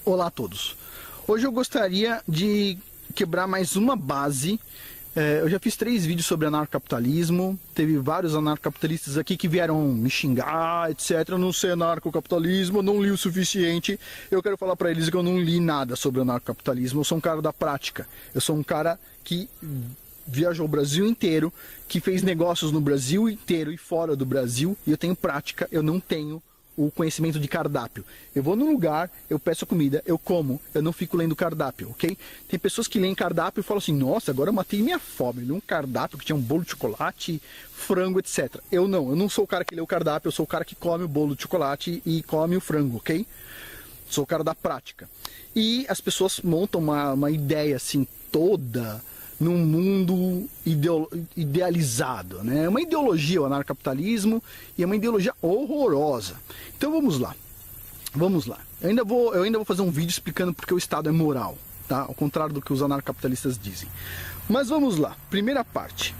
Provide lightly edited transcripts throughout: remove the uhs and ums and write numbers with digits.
Olá a todos. Hoje eu gostaria de quebrar mais uma base. Eu já fiz 3 vídeos sobre anarcocapitalismo. Teve vários anarcocapitalistas aqui que vieram me xingar, etc. Eu não sei anarcocapitalismo, eu não li o suficiente. Eu quero falar para eles que eu não li nada sobre anarcocapitalismo. Eu sou um cara da prática. Eu sou um cara que viajou o Brasil inteiro, que fez negócios no Brasil inteiro e fora do Brasil. E eu tenho prática, eu não tenho o conhecimento de cardápio. Eu vou num lugar, eu peço a comida, eu como, eu não fico lendo cardápio, ok? Tem pessoas que leem cardápio e falam assim, nossa, agora eu matei minha fome. Eu li um cardápio que tinha um bolo de chocolate, frango, etc. Eu não sou o cara que lê o cardápio, eu sou o cara que come o bolo de chocolate e come o frango, ok? Sou o cara da prática. E as pessoas montam uma ideia assim toda num mundo idealizado, né? É uma ideologia, o anarcocapitalismo, e é uma ideologia horrorosa. Então vamos lá. Eu ainda vou fazer um vídeo explicando porque o Estado é moral, tá? Ao contrário do que os anarcocapitalistas dizem. Mas vamos lá. Primeira parte.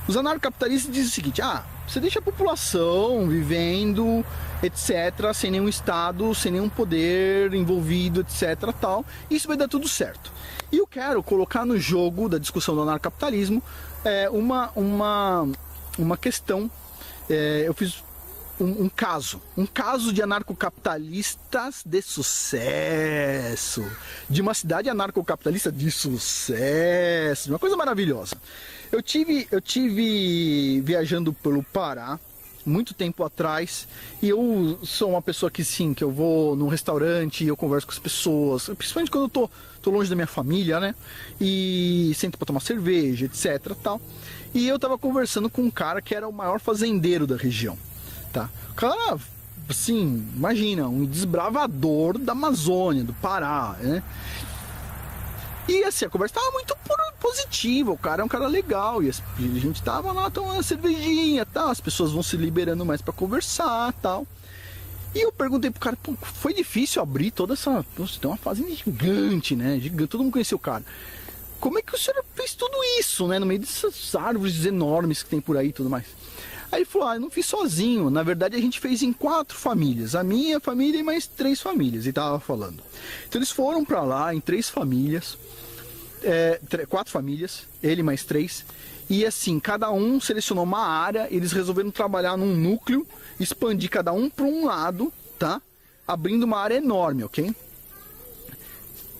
Os anarcocapitalistas dizem o seguinte: você deixa a população vivendo, etc., sem nenhum Estado, sem nenhum poder envolvido, etc., tal. Isso vai dar tudo certo. E eu quero colocar no jogo da discussão do anarcocapitalismo uma questão. Eu fiz um caso de anarcocapitalistas de sucesso, de uma cidade anarcocapitalista de sucesso, uma coisa maravilhosa. Eu tive viajando pelo Pará muito tempo atrás, e eu sou uma pessoa que sim, que eu vou num restaurante e eu converso com as pessoas, principalmente quando eu tô longe da minha família, né? E sento para tomar cerveja, etc, tal. E eu tava conversando com um cara que era o maior fazendeiro da região, tá? O cara, assim, imagina, um desbravador da Amazônia, do Pará, né? E assim, a conversa tava muito positiva, o cara é um cara legal, e a gente tava lá tomando uma cervejinha, tal, as pessoas vão se liberando mais para conversar, tal. E eu perguntei pro cara, pô, foi difícil abrir toda essa... Nossa, tem uma fazenda gigante, né? Gigante, todo mundo conhecia o cara. Como é que o senhor fez tudo isso, né? No meio dessas árvores enormes que tem por aí e tudo mais. Aí ele falou, eu não fiz sozinho. Na verdade, a gente fez em 4 famílias. A minha família e mais 3 famílias. E tava falando. Então eles foram para lá em 3 famílias. 4 famílias, ele mais 3. E assim, cada um selecionou uma área. Eles resolveram trabalhar num núcleo, expandir cada um para um lado, tá? Abrindo uma área enorme, ok?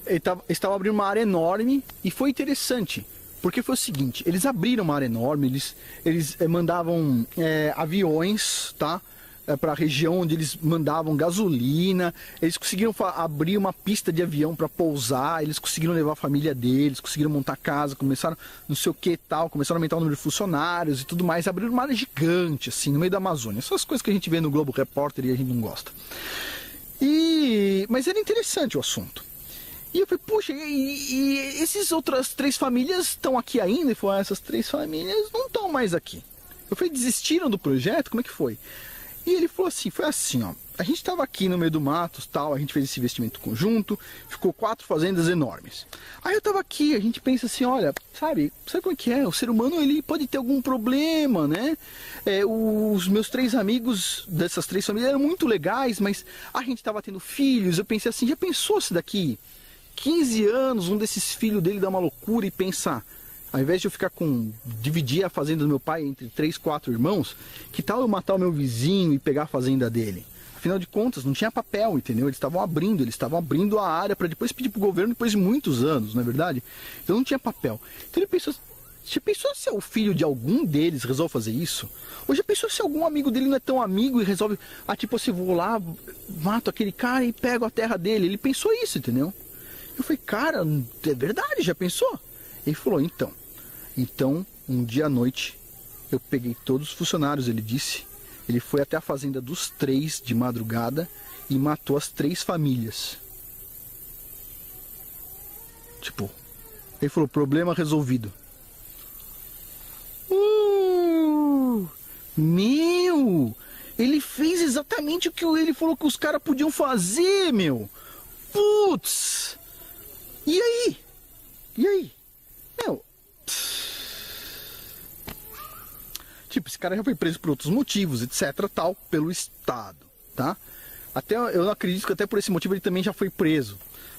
Eles estavam abrindo uma área enorme e foi interessante. Porque foi o seguinte, eles abriram uma área enorme, eles mandavam aviões, tá? Para a região onde eles mandavam gasolina, eles conseguiram abrir uma pista de avião para pousar, eles conseguiram levar a família deles, conseguiram montar casa, começaram não sei o que tal, começaram a aumentar o número de funcionários e tudo mais, abriram uma área gigante, assim, no meio da Amazônia. Essas coisas que a gente vê no Globo Repórter e a gente não gosta. Mas era interessante o assunto. E eu falei, puxa, e essas outras 3 famílias estão aqui ainda? Ele falou, essas 3 famílias não estão mais aqui. Eu falei, desistiram do projeto? Como é que foi? E ele falou assim, foi assim, ó, a gente estava aqui no meio do mato, tal, a gente fez esse investimento conjunto, ficou 4 fazendas enormes. Aí eu estava aqui, a gente pensa assim, olha, sabe como é que é? O ser humano, ele pode ter algum problema, né? Os meus 3 amigos dessas 3 famílias eram muito legais, mas a gente estava tendo filhos, eu pensei assim, já pensou se daqui 15 anos um desses filhos dele dá uma loucura e pensa, ao invés de eu dividir a fazenda do meu pai entre 3, 4 irmãos, que tal eu matar o meu vizinho e pegar a fazenda dele? Afinal de contas, não tinha papel, entendeu? Eles estavam abrindo a área para depois pedir para o governo depois de muitos anos, não é verdade? Então não tinha papel. Então ele pensou, já pensou se o filho de algum deles resolve fazer isso? Ou já pensou se algum amigo dele não é tão amigo e resolve, tipo assim, vou lá, mato aquele cara e pego a terra dele? Ele pensou isso, entendeu? Eu falei, cara, é verdade, já pensou? Ele falou, então, um dia à noite, eu peguei todos os funcionários, ele disse, ele foi até a fazenda dos 3 de madrugada e matou as 3 famílias. Tipo, ele falou, problema resolvido. Meu, ele fez exatamente o que ele falou que os caras podiam fazer, meu. Putz, e aí? Meu, tipo, esse cara já foi preso por outros motivos, etc, tal, pelo Estado, tá? Até eu não acredito que até por esse motivo ele também já foi preso.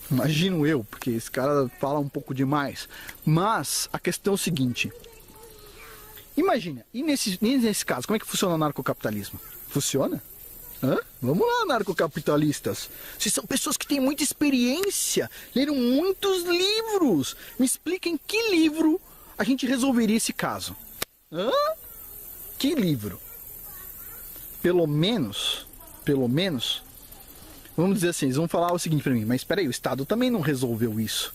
Imagino eu, porque esse cara fala um pouco demais. Mas a questão é o seguinte. Imagina, e nesse caso, como é que funciona o narcocapitalismo? Funciona? Hã? Vamos lá, narcocapitalistas. Vocês são pessoas que têm muita experiência, leram muitos livros. Me expliquem que livro a gente resolveria esse caso. Hã? Que livro? Pelo menos, vamos dizer assim, eles vão falar o seguinte para mim, mas espera aí, o Estado também não resolveu isso.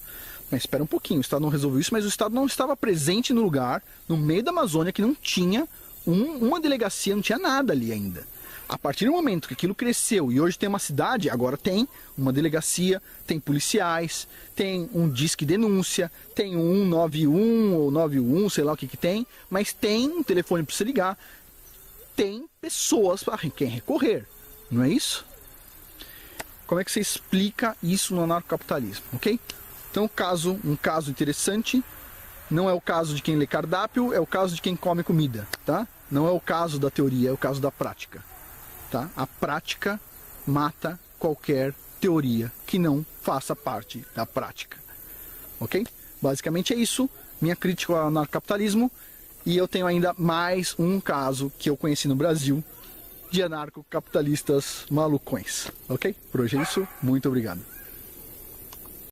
Mas espera um pouquinho, o Estado não resolveu isso, mas o Estado não estava presente no lugar, no meio da Amazônia, que não tinha uma delegacia, não tinha nada ali ainda. A partir do momento que aquilo cresceu e hoje tem uma cidade, agora tem uma delegacia, tem policiais, tem um disque denúncia, tem um 191 ou 91, sei lá o que que tem, mas tem um telefone para você ligar, tem pessoas para quem recorrer, não é isso? Como é que você explica isso no anarcocapitalismo, ok? Então, um caso interessante, não é o caso de quem lê cardápio, é o caso de quem come comida, tá? Não é o caso da teoria, é o caso da prática, tá? A prática mata qualquer teoria que não faça parte da prática, ok? Basicamente é isso, minha crítica ao anarcocapitalismo, e eu tenho ainda mais um caso que eu conheci no Brasil de anarcocapitalistas malucões, ok? Por hoje é isso, muito obrigado.